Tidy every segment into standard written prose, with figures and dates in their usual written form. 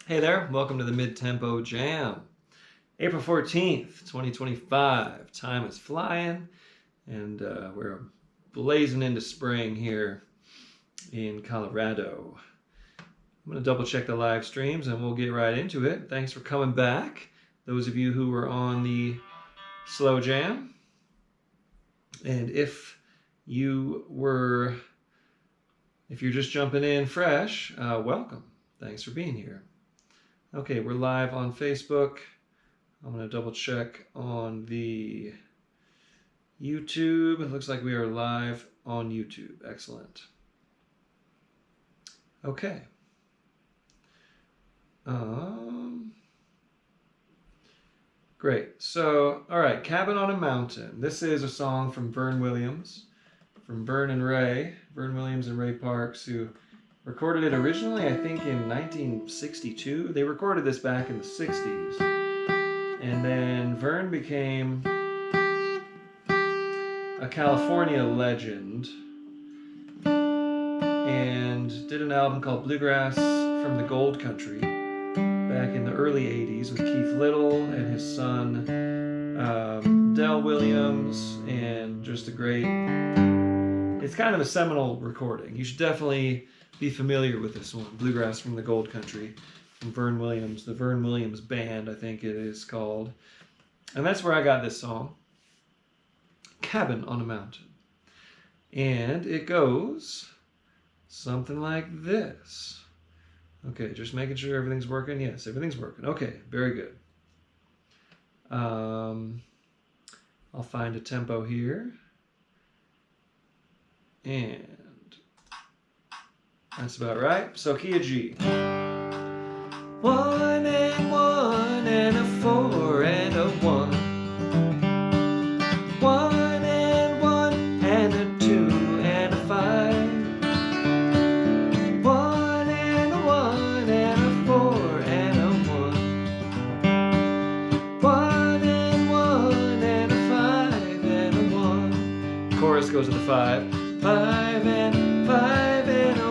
Hey there, welcome to the Mid-Tempo Jam. April 14th, 2025. Time is flying, and we're blazing into spring here in Colorado. I'm going to double check the live streams and we'll get right into it. Thanks for coming back, those of you who were on the slow jam. And if you're just jumping in fresh, welcome. Thanks for being here. Okay, we're live on Facebook. I'm going to double check on the YouTube. It looks like we are live on YouTube. Excellent. Okay. Great. So, all right, Cabin on a Mountain. This is a song from Vern Williams, from Vern and Ray, Vern Williams and Ray Parks, who recorded it originally, I think, in 1962. They recorded this back in the 60s. And then Vern became a California legend and did an album called Bluegrass from the Gold Country back in the early 80s with Keith Little and his son Del Williams, and just a great, it's kind of a seminal recording. You should definitely be familiar with this one, Bluegrass from the Gold Country, from Vern Williams, the Vern Williams Band, I think it is called. And that's where I got this song, Cabin on a Mountain. And it goes something like this. Okay, just making sure everything's working. Yes, everything's working. Okay, very good. I'll find a tempo here. And that's about right. So key of G. 1 and 1 and a 4 and a 1. 1 and 1 and a 2 and a 5. 1 and a 1 and a 4 and a 1. 1 and 1 and a 5 and a 1. Chorus goes to the 5. 5 and 5 and a 1.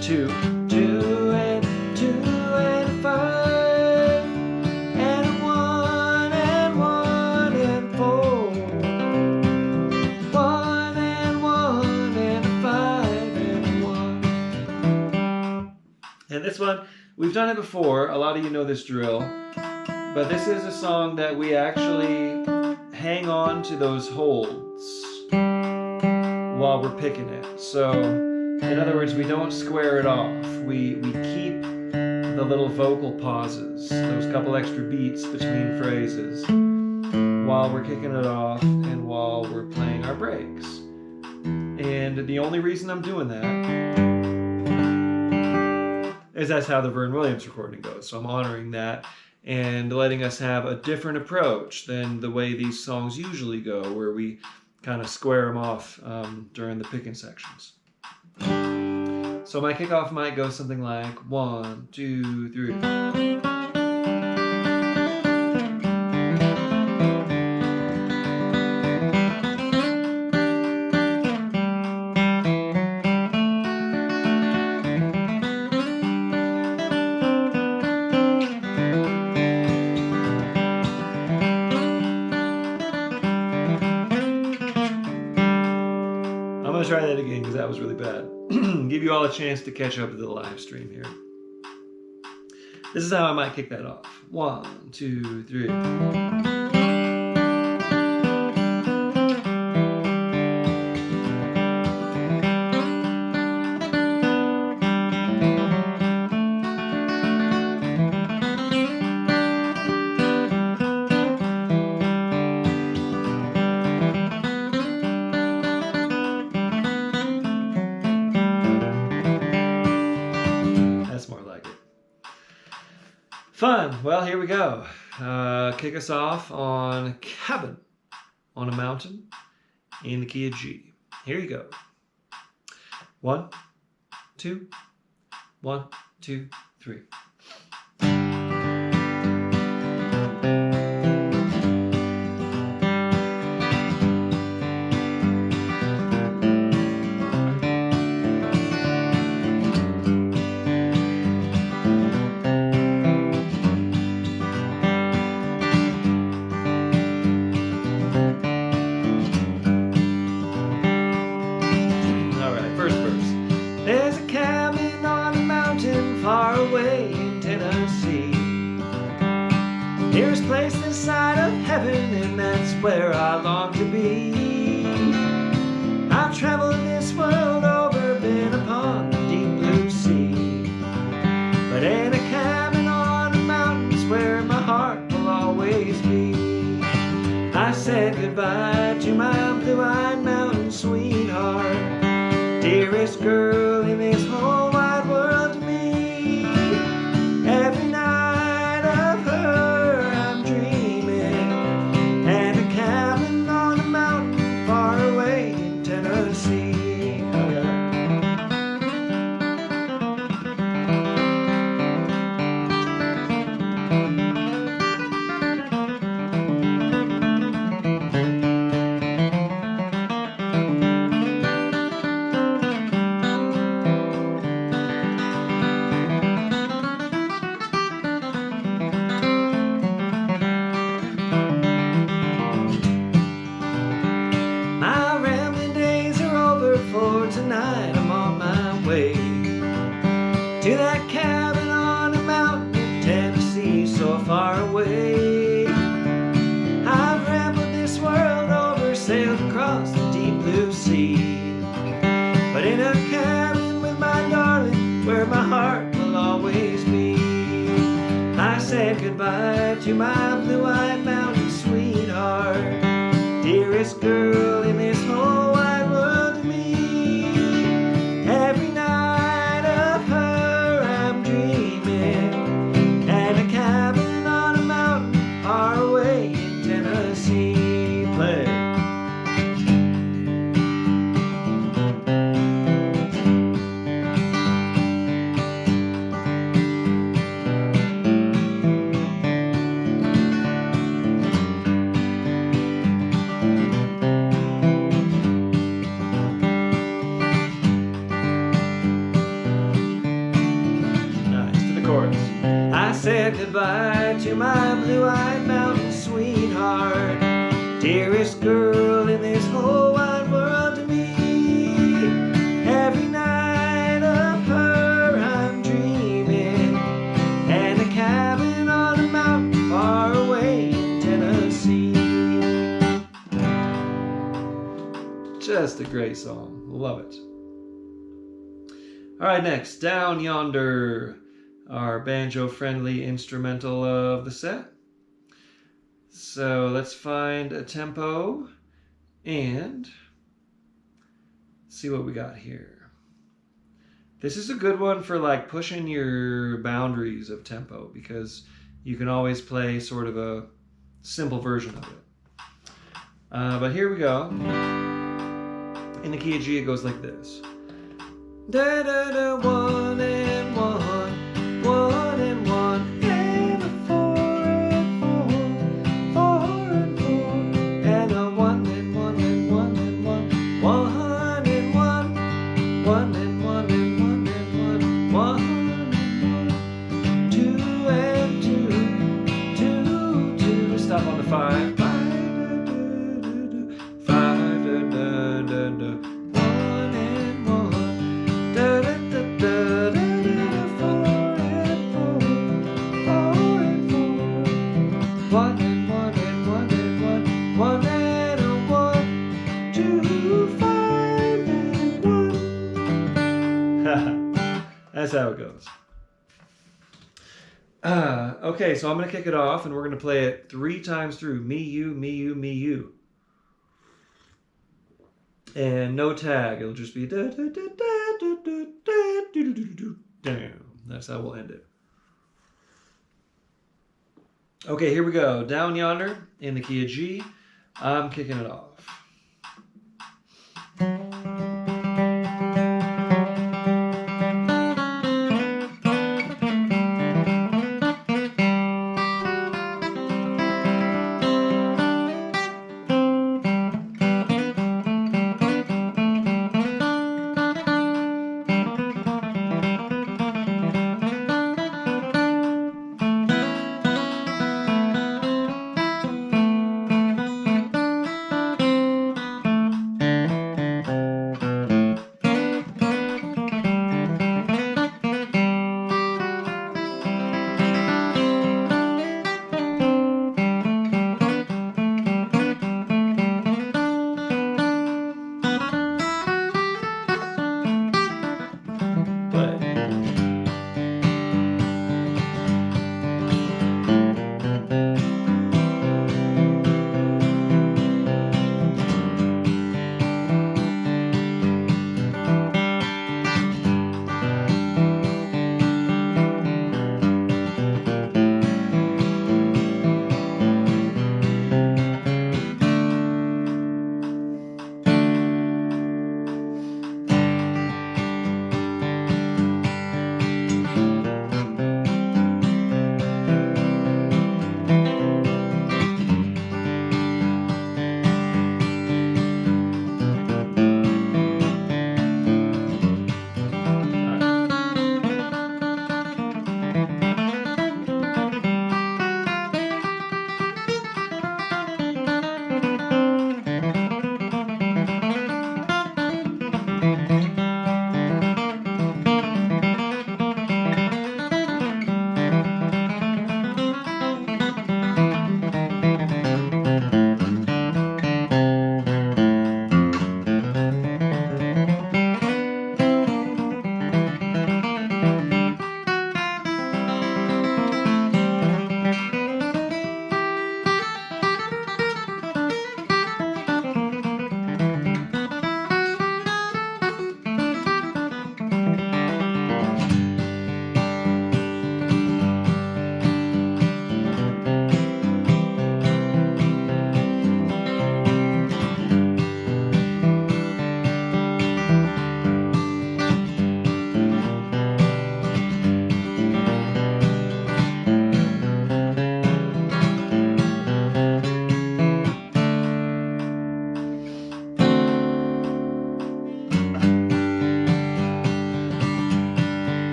2, 2 and 2 and a 5 and a 1 and 1 and 4. 1 and 1 and a 5 and a 1. And this one, we've done it before. A lot of you know this drill, but this is a song that we actually hang on to those holds while we're picking it. So, in other words, we don't square it off. We keep the little vocal pauses, those couple extra beats between phrases, while we're kicking it off and while we're playing our breaks. And the only reason I'm doing that is that's how the Vern Williams recording goes. So I'm honoring that and letting us have a different approach than the way these songs usually go, where we kind of square them off during the picking sections. So my kickoff might go something like 1, 2, 3. I'm going to try that again because that was really bad. Give you all a chance to catch up to the live stream here. This is how I might kick that off. 1, 2, 3. Fun. Well, here we go. Kick us off on Cabin on a Mountain in the key of G. Here you go. 1, 2, 1, 2, 3. place this side of heaven, and that's where I long to be. I've traveled this world over, been upon the deep blue sea, but in a cabin on the mountains where my heart will always be. I said goodbye to my blue-eyed mountain sweetheart, dearest girl in this whole wide world to me. Every night of her I'm dreaming, and a cabin on a mountain far away in Tennessee. Tonight I'm on my way to that cabin on a mountain in Tennessee, so far away. I've rambled this world over, sailed across the deep blue sea, but in a cabin with my darling where my heart will always be. I said goodbye to my blue-eyed mountain sweetheart, dearest girl in this whole wide world to me. Every night of her I'm dreaming, and a cabin on a mountain far away in Tennessee. Play. I said goodbye to my blue-eyed mountain sweetheart, dearest girl in this whole wide world to me. Every night of her I'm dreaming, and a cabin on a mountain far away in Tennessee. Just a great song. Love it. All right, next, Down Yonder, our banjo-friendly instrumental of the set. So let's find a tempo and see what we got here. This is a good one for like pushing your boundaries of tempo, because you can always play sort of a simple version of it. But here we go. In the key of G, it goes like this. Da da da, 1 and 1. 1 and 1 and a 4 and 4, 4 and 4, and a 1 and 1 and 1 and 1, 1 and 1, 1 and 1 and 1 and 1, 1 and 1, 2 and 2, 2, 2. Stop on the 5. 5 da da da da. 1 and 1 da da da da da. That's how it goes. Okay, so I'm going to kick it off, and we're going to play it 3 times through. Me, you, me, you, me, you. And no tag. It'll just be da da da da da da da da da. Damn. That's how we'll end it. Okay, here we go. Down Yonder in the key of G. I'm kicking it off.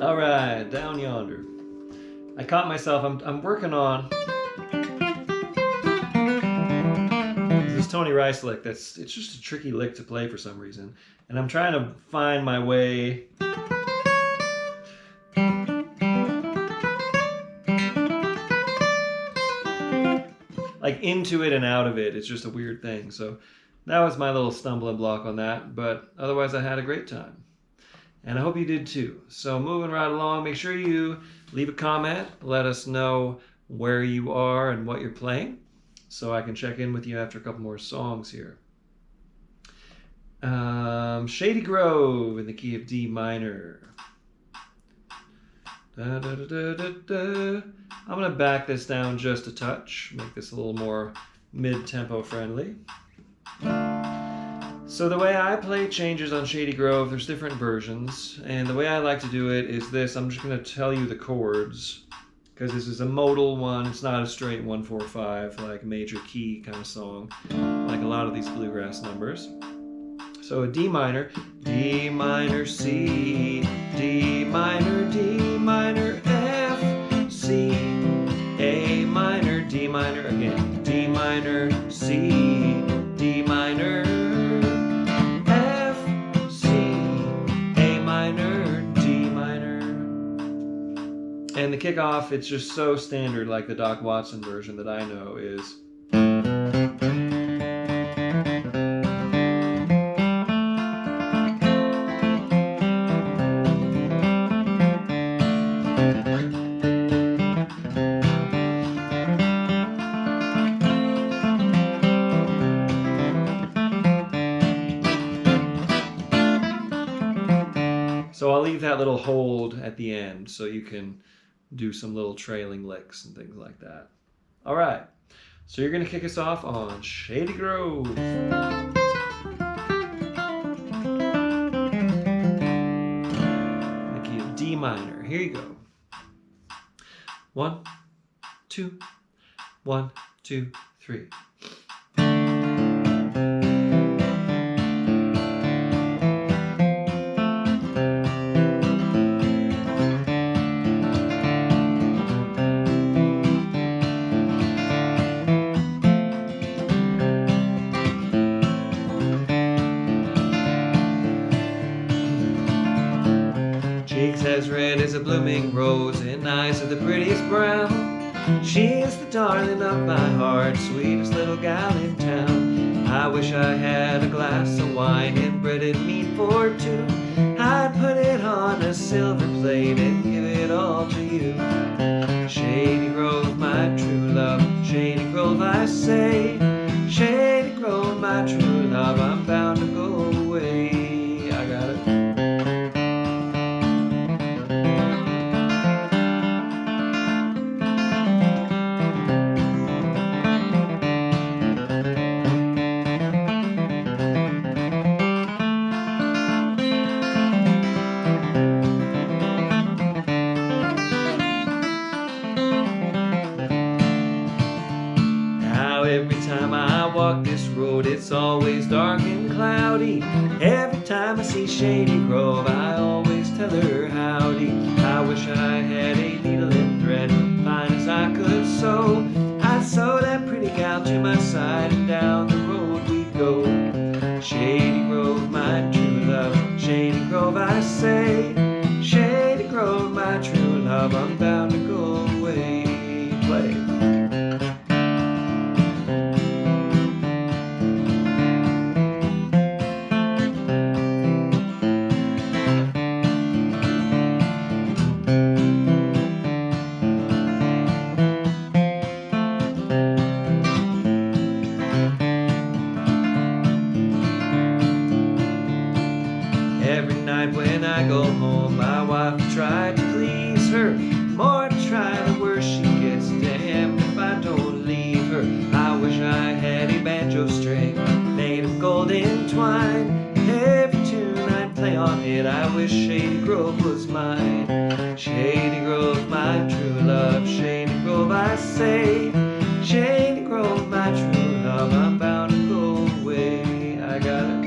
All right, Down Yonder. I caught myself, I'm working on this Tony Rice lick. It's just a tricky lick to play for some reason. And I'm trying to find my way like into it and out of it. It's just a weird thing. So that was my little stumbling block on that. But otherwise I had a great time. And I hope you did too. So moving right along, make sure you leave a comment. Let us know where you are and what you're playing, so I can check in with you after a couple more songs here. Shady Grove in the key of D minor. Da, da, da, da, da, da. I'm going to back this down just a touch, make this a little more mid-tempo friendly. So the way I play changes on Shady Grove, there's different versions, and the way I like to do it is this. I'm just going to tell you the chords, because this is a modal one. It's not a straight 1-4-5 like major key kind of song, like a lot of these bluegrass numbers. So a D minor, D minor, C, D minor, F, C, A minor, D minor, again, D minor, C, D minor, and the kickoff, it's just so standard, like the Doc Watson version that I know is. So I'll leave that little hold at the end so you can do some little trailing licks and things like that. All right, so you're going to kick us off on Shady Grove. The key of D minor. Here you go. 1, 2, 1, 2, 3. Cheeks as red as a blooming rose and eyes of the prettiest brown. She is the darling of my heart, sweetest little gal in town. I wish I had a glass of wine and bread and meat for two. I'd put it on a silver plate and give it all to you. Shady Grove, my true love, Shady Grove I say. Shady Grove, my true love, I'm bound to go away. I got it. Every time I walk this road, it's always dark and cloudy. Every time I see Shady Grove, I always tell her howdy. I wish I had a needle and thread, fine as I could sew. I'd sew that pretty gal to my side, and down the road we'd go. Shady Grove, my true love, Shady Grove I say. Shady Grove, my true love, I'm bound to go away. Play. Every night when I go home, my wife tried to please her. More I try, the worse she gets. Damned if I don't leave her. I wish I had a banjo string made of golden twine. Every tune I'd play on it, I wish Shady Grove was mine. Shady Grove, my true love, Shady Grove I say. Shady Grove, my true love, I'm bound to go away. I got it.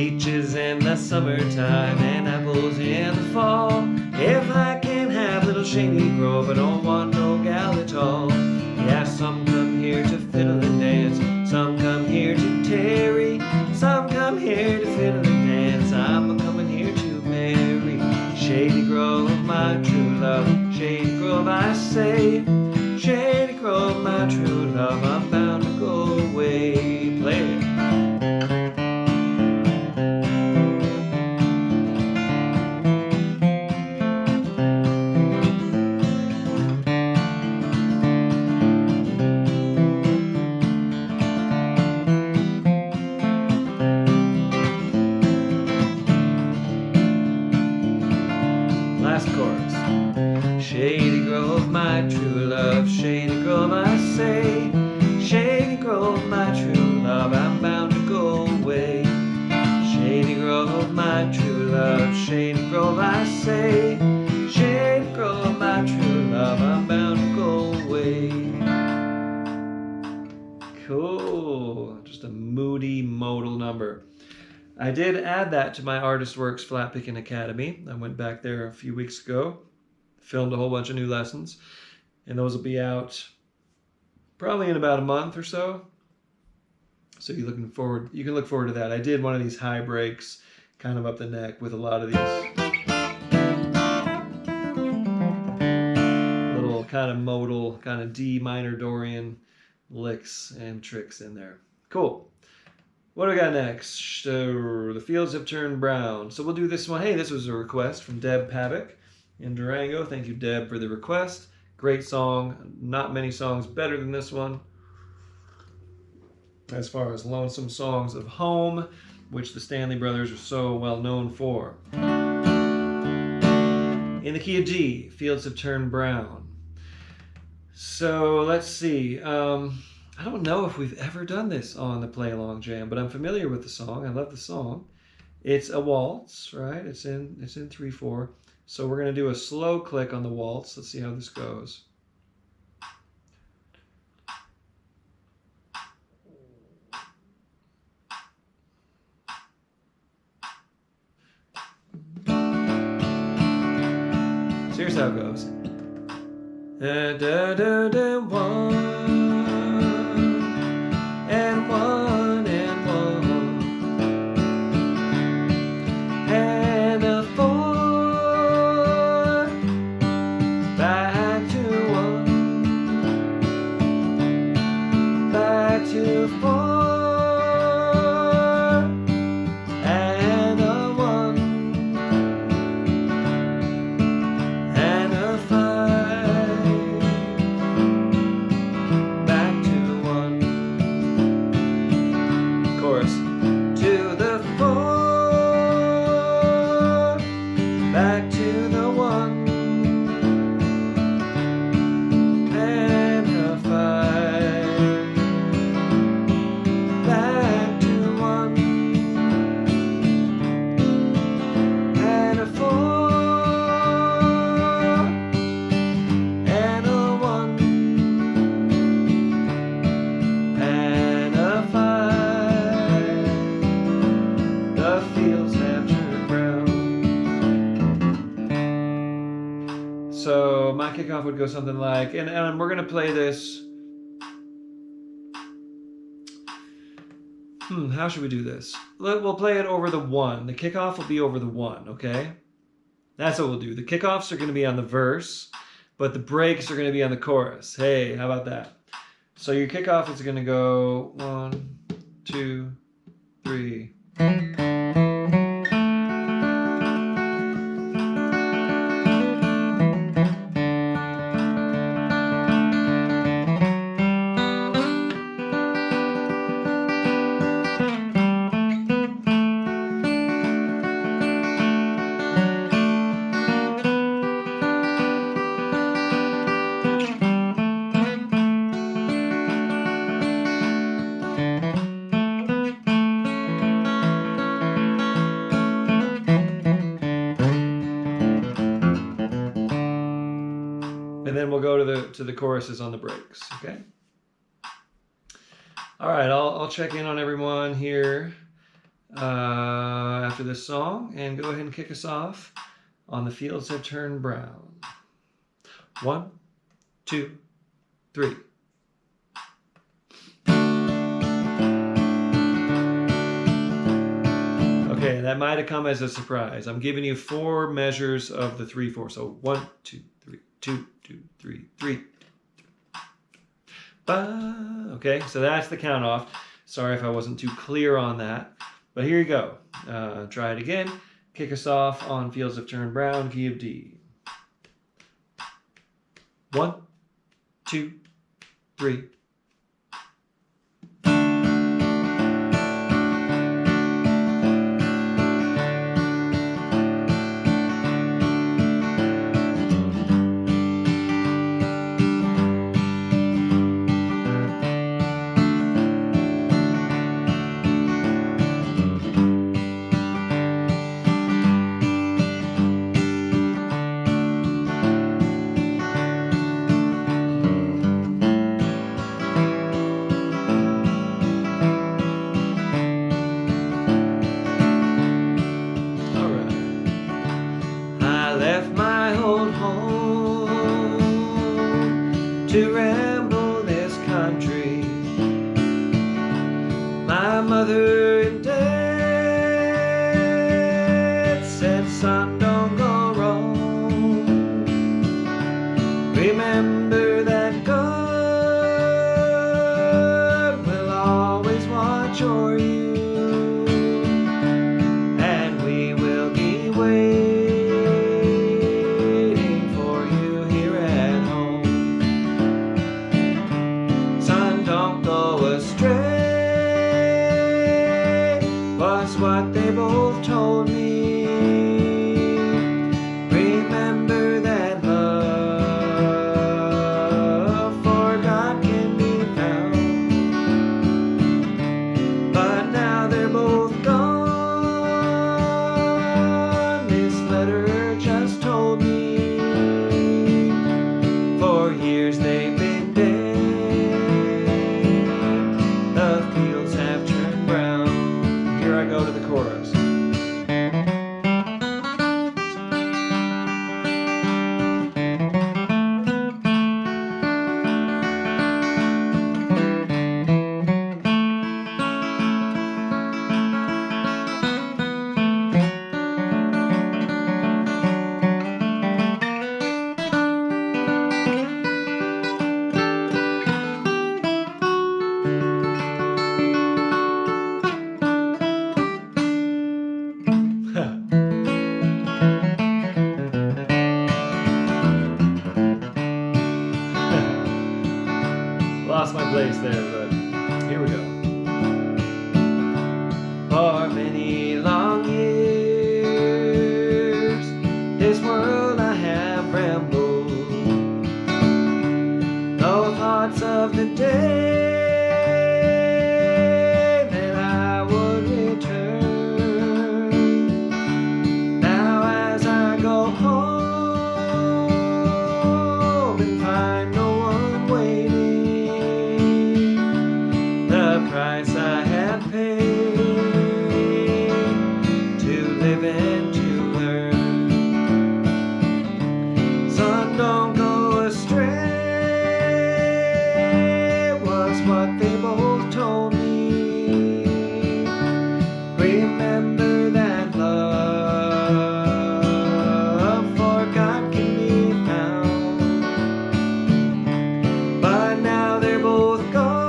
peaches in the summertime and apples in the fall. If I can't have little Shady Grove, I don't want no gal at all. Yeah, some come here to fiddle and dance, some come here to tarry, some come here to fiddle and dance. I'm a-coming here to marry Shady Grove, my true love. Shady Grove, I say, Shady Grove, my true love. I'm bound to go away. Play it. Last chorus. Shady Grove, my true love. Shady Grove, I say. Shady Grove, my true love. I'm bound to go away. Shady Grove, my true love. Shady Grove, I say. Shady Grove, my true love. I'm bound to go away. Cool. Just a moody modal number. I did add that to my Artist Works Flat Picking Academy. I went back there a few weeks ago, filmed a whole bunch of new lessons, and those will be out probably in about a month or so. So you can look forward to that. I did one of these high breaks kind of up the neck with a lot of these little kind of modal, kind of D minor Dorian licks and tricks in there. Cool. What do we got next? The fields have turned brown. So we'll do this one. Hey, this was a request from Deb Pavick in Durango. Thank you, Deb, for the request. Great song. Not many songs better than this one. As far as lonesome songs of home, which the Stanley Brothers are so well known for. In the key of G, fields have turned brown. So let's see. I don't know if we've ever done this on the Play-Along Jam, but I'm familiar with the song. I love the song. It's a waltz, right? It's in 3/4. So we're going to do a slow click on the waltz. Let's see how this goes. So here's how it goes. Da, da, da, da, one. And one, and a 4, back to 1, back to 4, and a 1, and a 5, back to 1. Chorus. To the 4, back to the 1, and a 5, back to 1, and a 4, and a 1, and a 5. The fields have turned brown. So my kickoff would go something like, and we're going to play this. How should we do this? We'll play it over the 1. The kickoff will be over the 1, okay? That's what we'll do. The kickoffs are going to be on the verse, but the breaks are going to be on the chorus. Hey, how about that? So your kickoff is going to go 1, 2, 3. And then we'll go to the choruses on the breaks, okay? All right, I'll check in on everyone here. after this song and go ahead and kick us off on The Fields Have Turned Brown. 1, 2, 3. Okay, that might have come as a surprise. I'm giving you 4 measures of the 3/4. So 1, 2, 3, 2, 2, 3, 3. Ba. Okay, so that's the count off. Sorry if I wasn't too clear on that. But here you go. Try it again. Kick us off on Fields Have Turned Brown, key of D. 1, 2, 3. To ramble this country, my mother and dad said, son, don't go wrong. Remember that God will always watch o'er you, and we will be waiting for you here at home. Don't go astray, was what they both told me. Remember that love for God can be found. But now they're both gone. This letter just told me. For years they've been dead. Go to the chorus. Lost my place there, but here we go. For many long years, this world I have rambled. No thoughts of the day that I would return. Now as I go home and find no one waiting, the price I have paid to live and to learn. Son, don't go astray, was what they both told me. Remember that love for God can be found. But now they're both gone.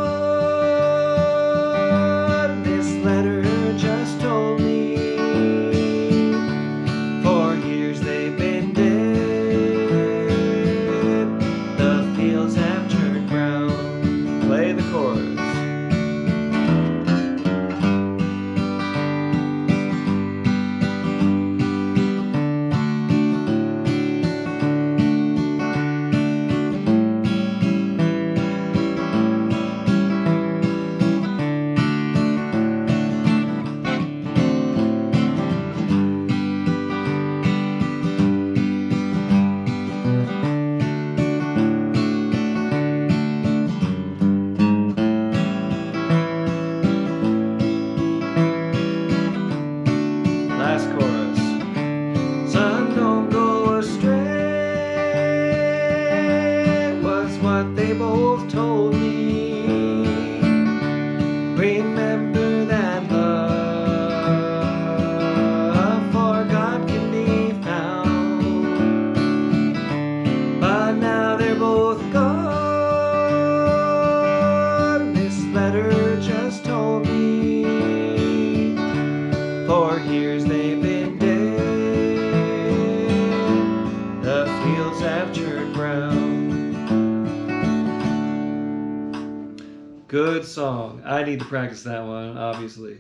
song. I need to practice that one, obviously.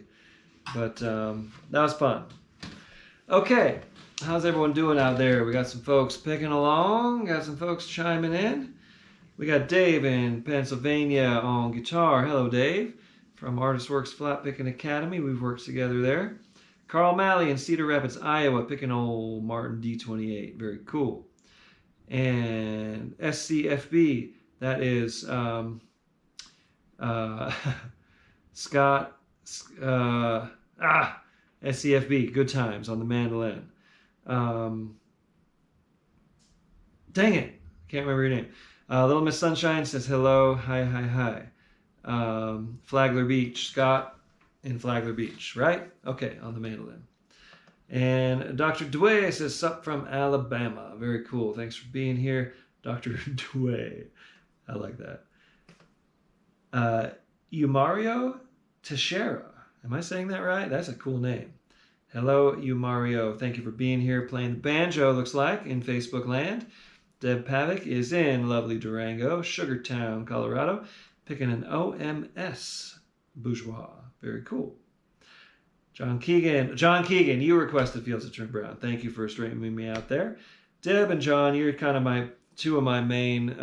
But that was fun. Okay, how's everyone doing out there? We got some folks picking along. Got some folks chiming in. We got Dave in Pennsylvania on guitar. Hello, Dave. From Artist Works Flat Picking Academy. We've worked together there. Carl Malley in Cedar Rapids, Iowa, picking old Martin D28. Very cool. And SCFB, that is Scott, SCFB, Good Times on the mandolin. Dang it, can't remember your name. Little Miss Sunshine says hello, hi. Flagler Beach, Scott in Flagler Beach, right? Okay, on the mandolin. And Dr. Dway says, sup from Alabama. Very cool. Thanks for being here, Dr. Dway. I like that. Umario Teixeira. Am I saying that right? That's a cool name. Hello, Umario. Thank you for being here, playing the banjo, looks like, in Facebook land. Deb Pavick is in lovely Durango, Sugartown, Colorado, picking an OMS bourgeois. Very cool. John Keegan, you requested Fields of Trim Brown. Thank you for straightening me out there. Deb and John, you're kind of two of my main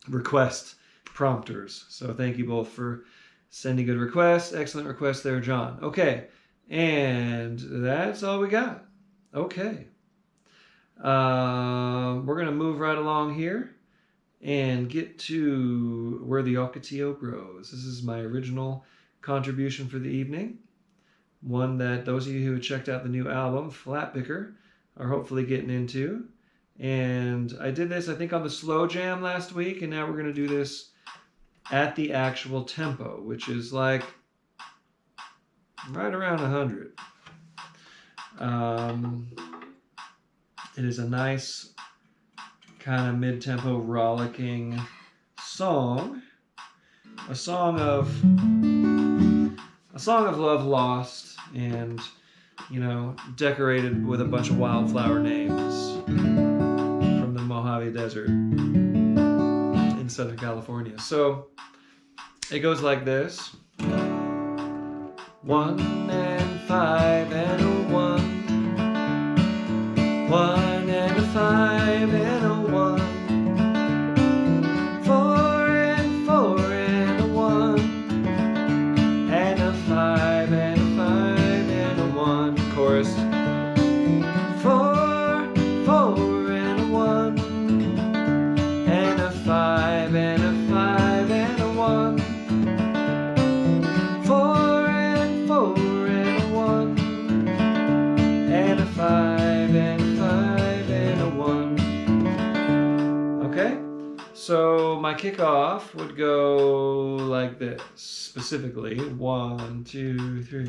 request prompters. So thank you both for sending good requests. Excellent request there, John. Okay, and that's all we got. Okay. We're going to move right along here and get to Where the Ocotillo Grows. This is my original contribution for the evening. One that those of you who checked out the new album, Flat Picker, are hopefully getting into. And I did this, I think, on the slow jam last week, and now we're going to do this at the actual tempo, which is like right around 100. It is a nice kind of mid-tempo rollicking song. A song of love lost and, you know, decorated with a bunch of wildflower names from the Mojave Desert in Southern California. So it goes like this. 1 and 5 and a 1. 1 and a 5 and a 1. 4 and 4 and a 1. And a 5 and a 5 and a 1. Chorus. 4, 4 and a 1. And a 5 and a 5 and a 1. 4 and 4 and a 1. And a 5 and so my kickoff would go like this, specifically 1, 2, 3.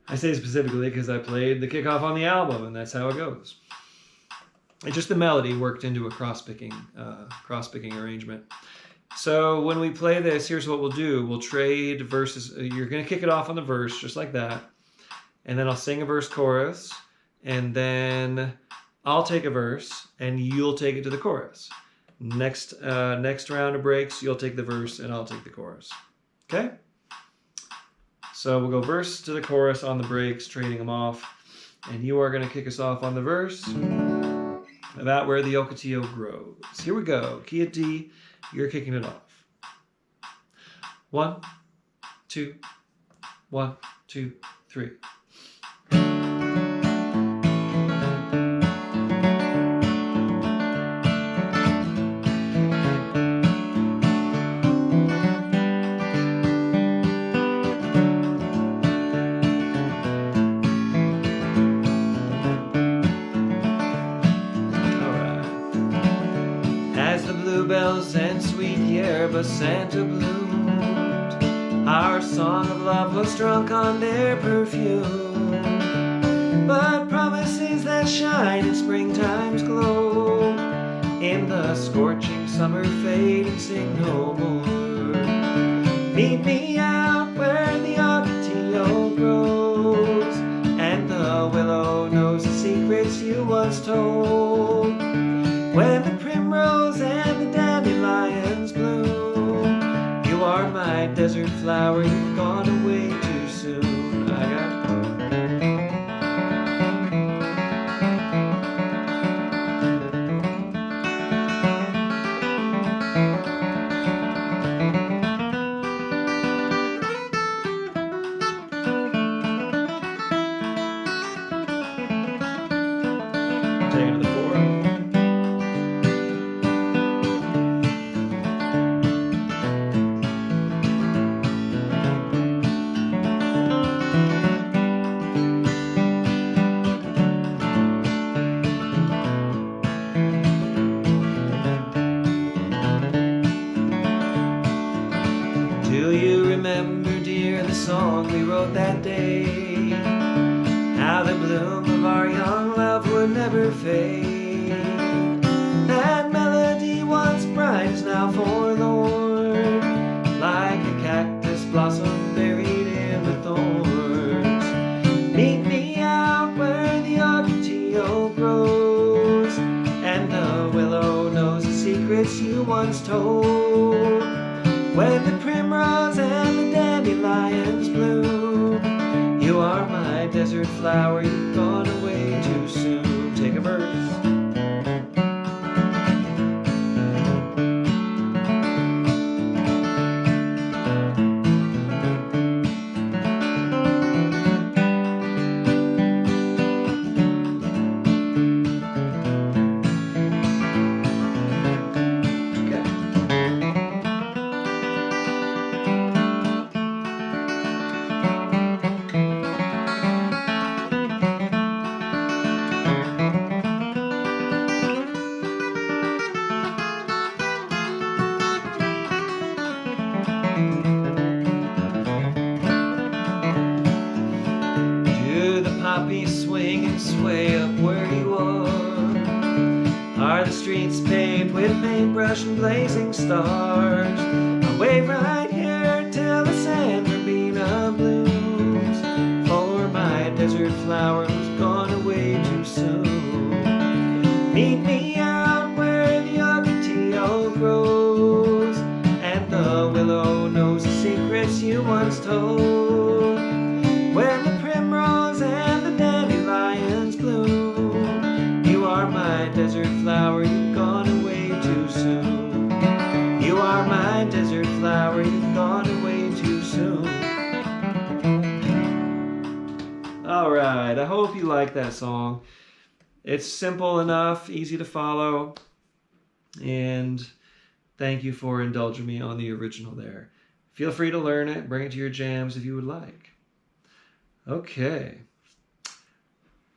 I say specifically because I played the kickoff on the album, and that's how it goes. It's just the melody worked into a cross-picking arrangement. So when we play this, here's what we'll do. We'll trade verses. You're going to kick it off on the verse, just like that. And then I'll sing a verse chorus. And then I'll take a verse, and you'll take it to the chorus. Next round of breaks, you'll take the verse, and I'll take the chorus. Okay? So we'll go verse to the chorus on the breaks, trading them off. And you are going to kick us off on the verse about where the Ocotillo grows. Here we go. Key of D, you're kicking it off. 1, 2, 1, 2, 3. Bluebells and sweet yerba Santa bloomed. Our song of love was drunk on their perfume, but promises that shine in springtime's glow in the scorching summer fade and sing no more. Meet me out where the Ocotillo grows, and the willow knows the secrets you once told. When the primrose and the dandelions bloom, you are my desert flower, you've gone away too soon. I got take it to the floor. Do you remember, dear, the song we wrote that day? How the bloom of our young love would never fade. That melody once bright is now forlorn, like a cactus blossom buried in the thorns. Meet me out where the Ocotillo grows, and the willow knows the secrets you once told. When the primrose and the dandelions bloom, you are my desert flower, you've gone away too soon. Take a verse. Poppies swing and sway up where you are the streets paved with paintbrush and blazing stars? I wave right here till the San Bernardino blooms, for my desert flower who's gone away too soon. Meet me out where the Ocotillo grows, and the willow knows the secrets you once told. When the primrose and the dandelions bloom, you are my desert flower, you've gone away too soon. You are my desert flower, you've gone away too soon. Alright, I hope you like that song. It's simple enough, easy to follow, and thank you for indulging me on the original there. Feel free to learn it, bring it to your jams if you would like. Okay.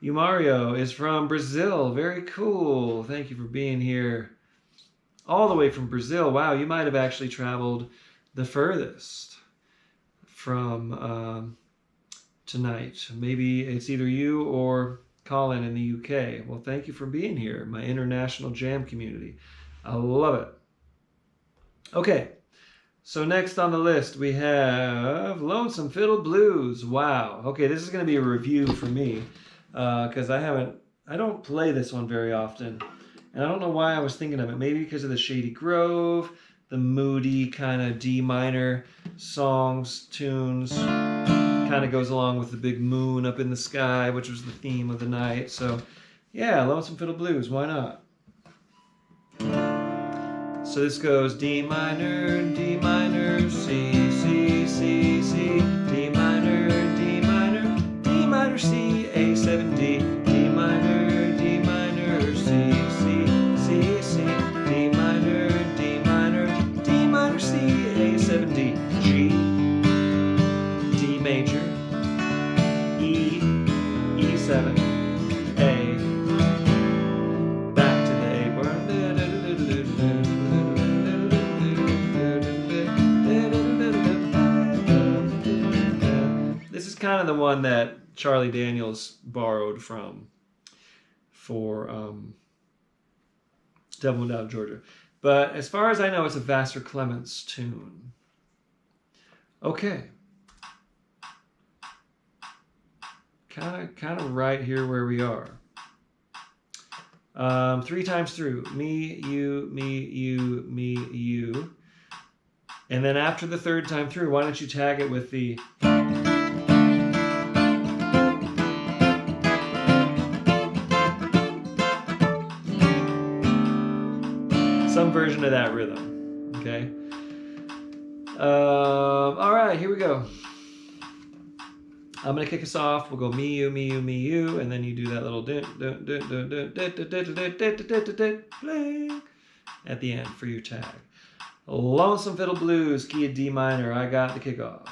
Mario is from Brazil. Very cool. Thank you for being here. All the way from Brazil. Wow, you might have actually traveled the furthest from tonight. Maybe it's either you or Colin in the UK. Well, thank you for being here, my international jam community. I love it. Okay. So next on the list we have Lonesome Fiddle Blues. Wow. Okay, this is going to be a review for me because I don't play this one very often. And I don't know why I was thinking of it. Maybe because of the Shady Grove, the moody kind of D minor songs, tunes. Kind of goes along with the big moon up in the sky, which was the theme of the night. So yeah, Lonesome Fiddle Blues. Why not? So this goes D minor, C, C, C, C, D minor, C, A7, D, D minor, C, C, C, C, D minor, C, A7, D, G, D major, E, E7, A, back to the A bar. This is kind of the one that Charlie Daniels borrowed from for Devil Went Down to Georgia. But as far as I know, it's a Vassar Clements tune. Okay. Kind of right here where we are. 3 times through. Me, you, me, you, me, you. And then after the 3rd time through, why don't you tag it with the... some version of that rhythm, okay? All right, here we go. I'm gonna kick us off. We'll go me, you, me, you, me, you, and then you do that little bling at the end for your tag. Lonesome Fiddle Blues, key of D minor. I got the kickoff.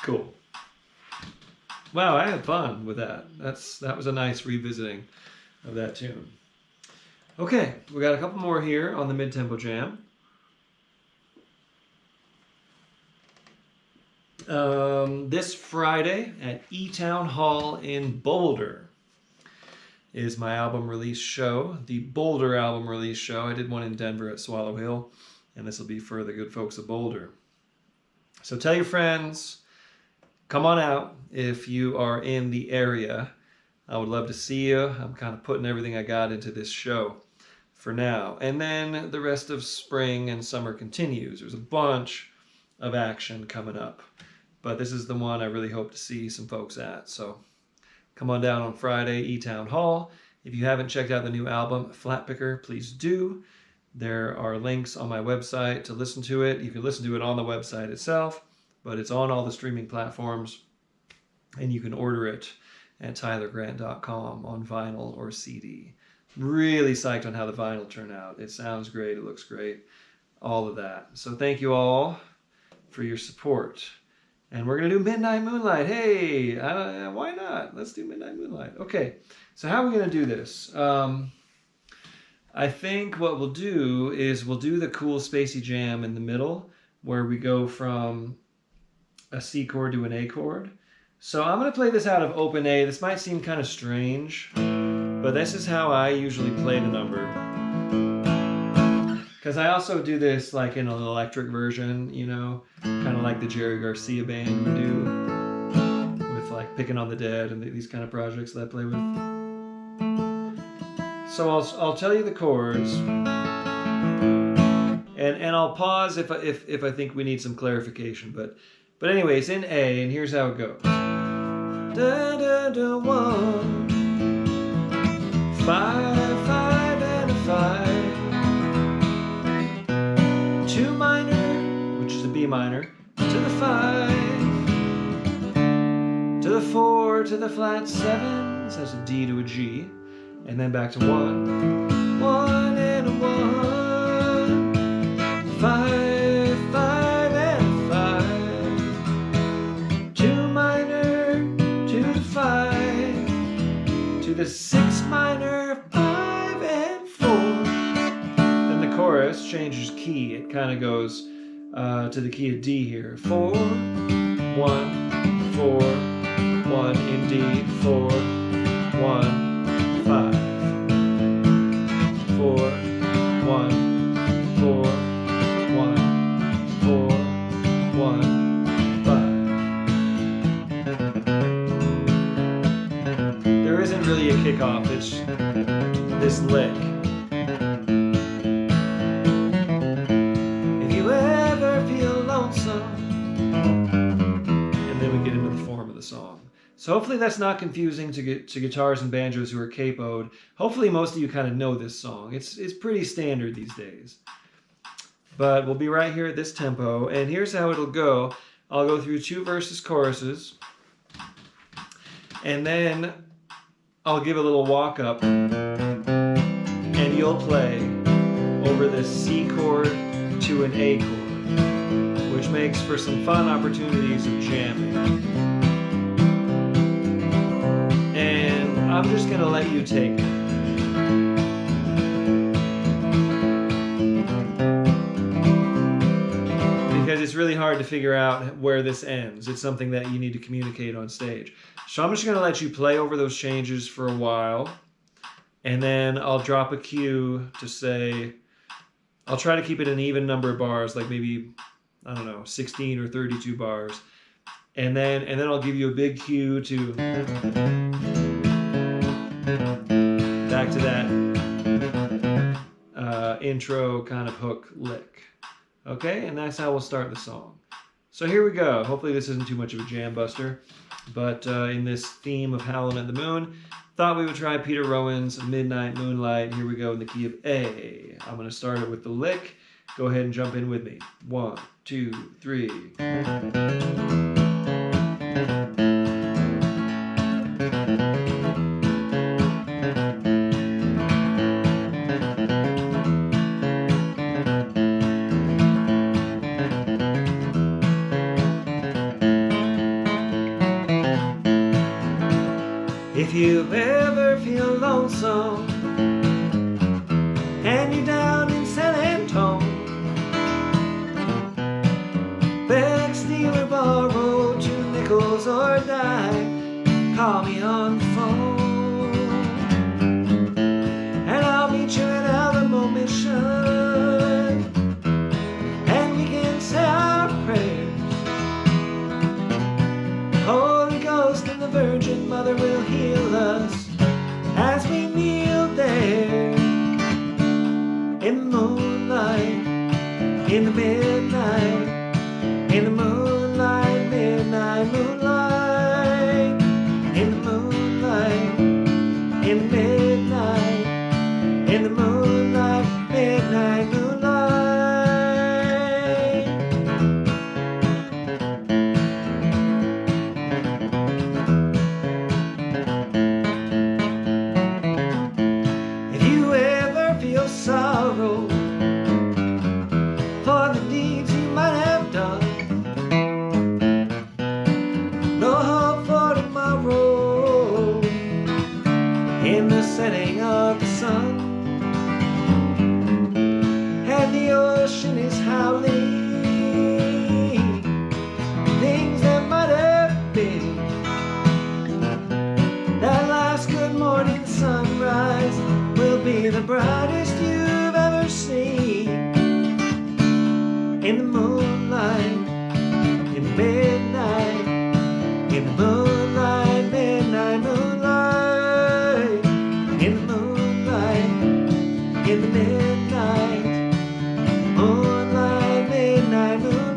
Cool. Wow, I had fun with that. That was a nice revisiting of that tune. Okay, we got a couple more here on the mid-tempo jam. This Friday at E-Town Hall in Boulder is my album release show, the Boulder album release show. I did one in Denver at Swallow Hill, and this will be for the good folks of Boulder. So tell your friends, come on out if you are in the area. I would love to see you. I'm kind of putting everything I got into this show for now. And then the rest of spring and summer continues. There's a bunch of action coming up. But this is the one I really hope to see some folks at. So come on down on Friday, E-Town Hall. If you haven't checked out the new album, Flatpicker, please do. There are links on my website to listen to it. You can listen to it on the website itself, but it's on all the streaming platforms. And you can order it at tylergrant.com on vinyl or CD. Really psyched on how the vinyl turned out. It sounds great. It looks great. All of that. So thank you all for your support. And we're going to do Midnight Moonlight. Hey, why not? Let's do Midnight Moonlight. Okay, so how are we going to do this? I think what we'll do is we'll do the cool spacey jam in the middle where we go from a C chord to an A chord. So I'm going to play this out of open A. This might seem kind of strange, but this is how I usually play the number. Because I also do this like in an electric version, you know, kind of like the Jerry Garcia band would do with like Picking on the Dead and these kind of projects that I play with. So I'll tell you the chords, and I'll pause if I think we need some clarification. But anyways, in A, and here's how it goes. Da da da 1, 5, 5 and a 5. 2 minor, which is a B minor, to the 5, to the 4, to the flat 7, so that's a D to a G, and then back to 1, 1 and a 1, 5, 5 and 5, 2 minor, to the 5, to the 6 minor, 5 and 4. Then the chorus changes key. It kind of goes to the key of D here. 4, 1, 4, 1 in D, 4, 1, 5, 4, 1, 4, 1, 4, 1, 5. There isn't really a kickoff, it's this lick. If you ever feel lonesome, and then we get into the form of the song. So hopefully that's not confusing to guitars and banjos who are capoed. Hopefully most of you kind of know this song. It's pretty standard these days. But we'll be right here at this tempo, and here's how it'll go. I'll go through 2 verses, choruses, and then I'll give a little walk up, and you'll play over the C chord to an A chord, which makes for some fun opportunities of jamming. And I'm just going to let you take it. Because it's really hard to figure out where this ends. It's something that you need to communicate on stage. So I'm just going to let you play over those changes for a while. And then I'll drop a cue to say, I'll try to keep it an even number of bars, like maybe, I don't know, 16 or 32 bars. And then I'll give you a big cue to back to that intro kind of hook lick. Okay, and that's how we'll start the song. So here we go. Hopefully this isn't too much of a jam buster, but in this theme of Howlin' at the Moon, thought we would try Peter Rowan's Midnight Moonlight. Here we go in the key of A. I'm going to start it with the lick. Go ahead and jump in with me. 1, 2, 3. If you ever feel lonesome and you're down in San Antone, beg, steal, or borrow midnight, call me on the phone, and I'll meet you at Alamo Mission, and we can say our prayers. The Holy Ghost and the Virgin Mother will heal us as we kneel there in the moonlight, in the midnight, in the moonlight, midnight moonlight, in the moonlight, in the midnight, in the moonlight, midnight moonlight. If you ever feel sorrow for the deeds you might have done, no hope for tomorrow in the setting of the sun, and the ocean is howling, things that might have been. That last good morning sunrise will be the brightest you've ever seen. In the moonlight, in the midnight, in the moonlight, midnight moonlight, in the moonlight, in the midnight, moonlight, midnight moonlight.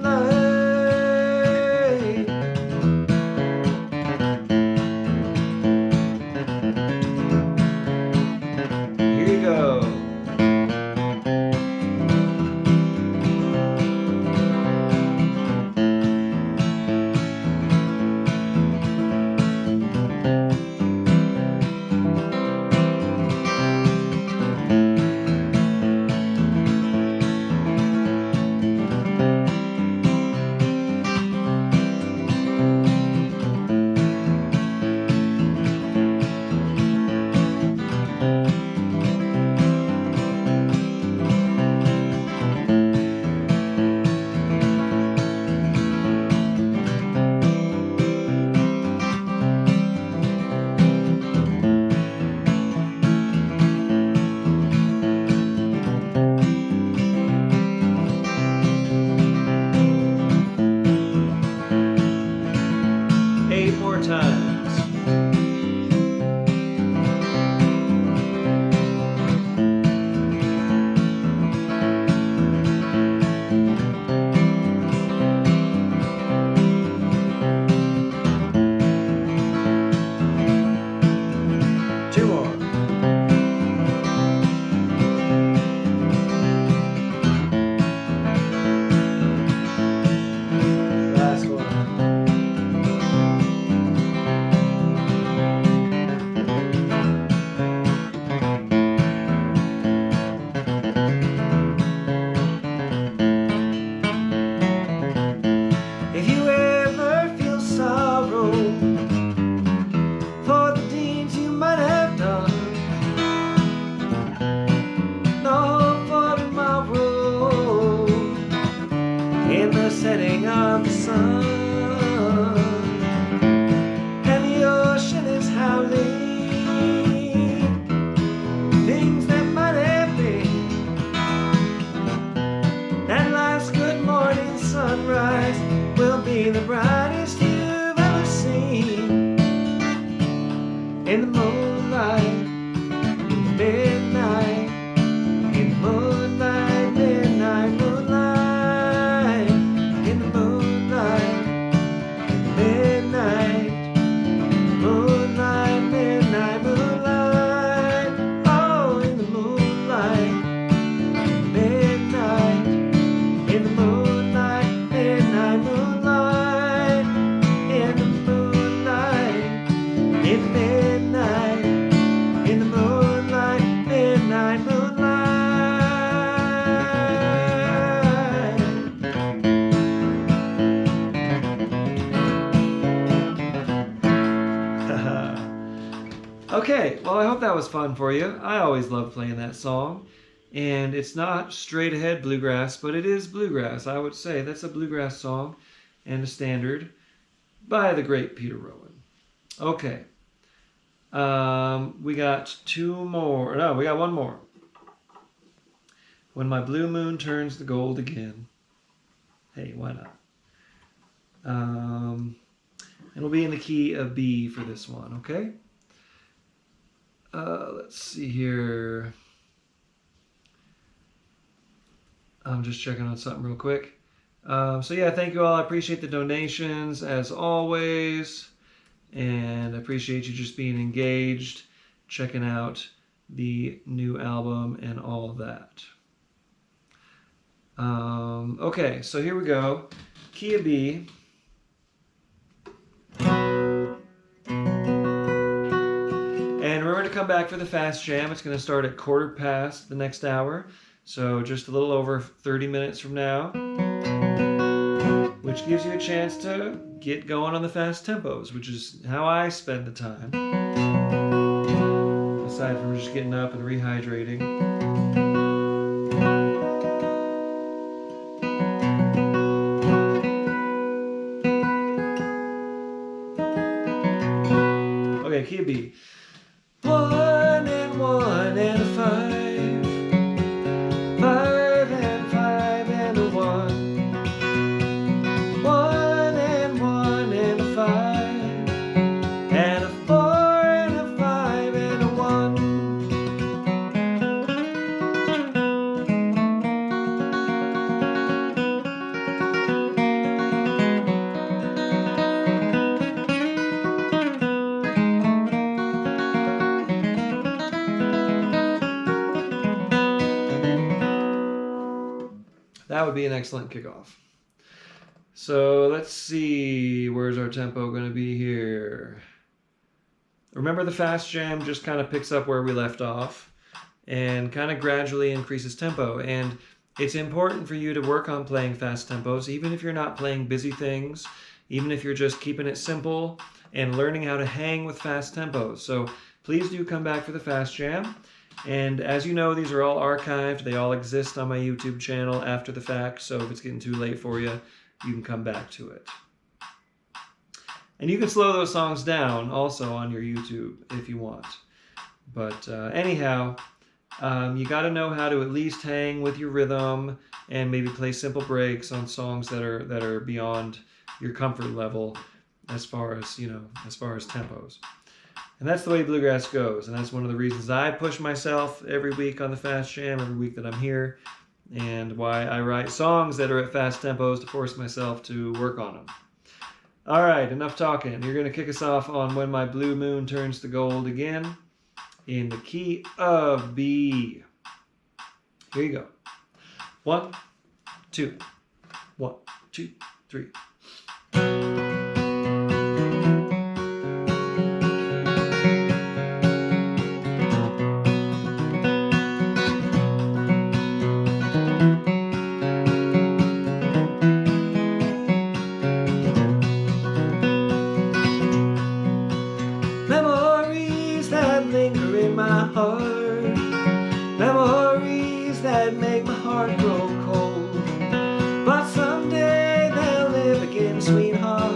Here you go. setting of the sun, and the ocean is howling, things that might have been. That last good morning sunrise will be the brightest you've ever seen. In the moonlight, in the midnight, in the moonlight, midnight moonlight, in the moonlight, in the midnight, moonlight, midnight moonlight, oh, in the moonlight, midnight, in the moonlight, midnight moonlight, in the moonlight, in the midnight, in the moonlight, midnight moonlight. Okay, well, I hope that was fun for you. I always love playing that song. And it's not straight ahead bluegrass, but it is bluegrass. I would say that's a bluegrass song and a standard by the great Peter Rowan. Okay. We got two more. No, we got one more. When my blue moon turns to gold again. Hey, why not? And we'll be in the key of B for this one, okay? Let's see here. I'm just checking on something real quick. So yeah, thank you all. I appreciate the donations as always. And I appreciate you just being engaged, checking out the new album and all of that. Okay, so here we go. Key of B. And remember to come back for the fast jam. It's going to start at 1/4 the next hour. So just a little over 30 minutes from now. Which gives you a chance to get going on the fast tempos, which is how I spend the time. Aside from just getting up and rehydrating. Okay, key of B. 1 and 1 and a 5. 5 and 5 and a 1. 1 and 1 and a 5. And a 4 and a 5 and a 1. That would be an excellent kickoff. So let's see, where's our tempo going to be here? Remember, the fast jam just kind of picks up where we left off and kind of gradually increases tempo. And it's important for you to work on playing fast tempos, even if you're not playing busy things, even if you're just keeping it simple and learning how to hang with fast tempos. So please do come back for the fast jam. And as you know, these are all archived. They all exist on my YouTube channel after the fact. So if it's getting too late for you, you can come back to it. And you can slow those songs down also on your YouTube if you want. But anyhow, you got to know how to at least hang with your rhythm and maybe play simple breaks on songs that are beyond your comfort level as far as, as far as tempos. And that's the way bluegrass goes. And that's one of the reasons I push myself every week on the fast jam, every week that I'm here, and why I write songs that are at fast tempos to force myself to work on them. All right, enough talking. You're going to kick us off on When My Blue Moon Turns to Gold again in the key of B. Here you go. 1, 2, 1, 2, 3. Memories that linger in my heart, memories that make my heart grow cold, but someday they'll live again, sweetheart.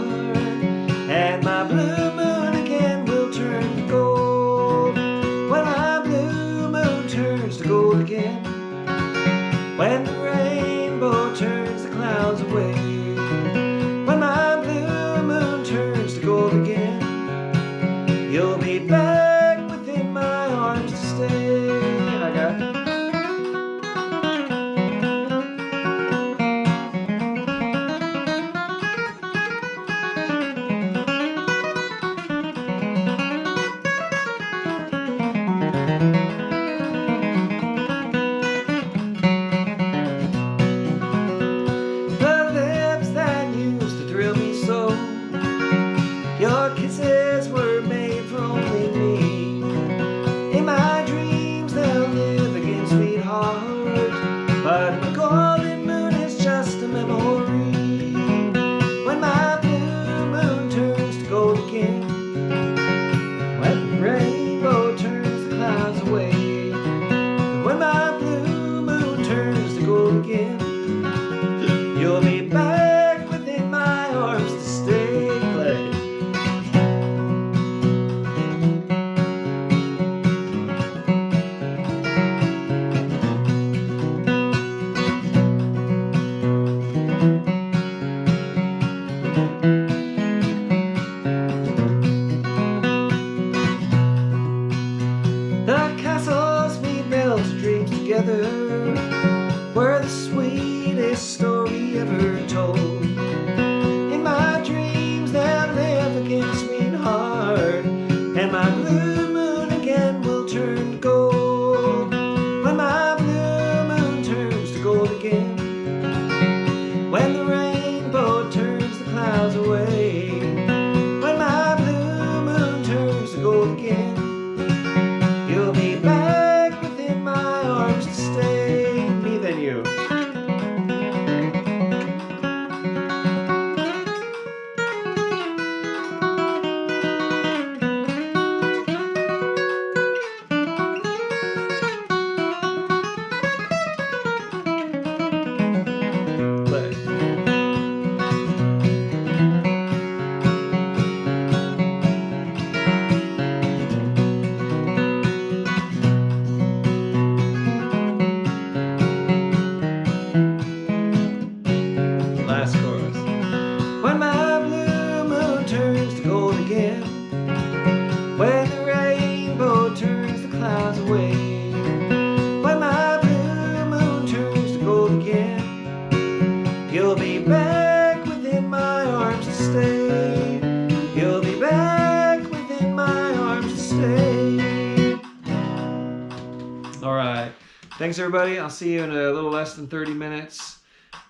Thanks, everybody. I'll see you in a little less than 30 minutes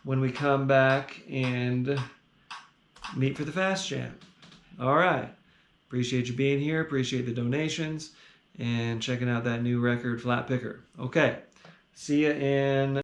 when we come back and meet for the Fast Jam. All right. Appreciate you being here. Appreciate the donations and checking out that new record, Flat Picker. Okay. See you in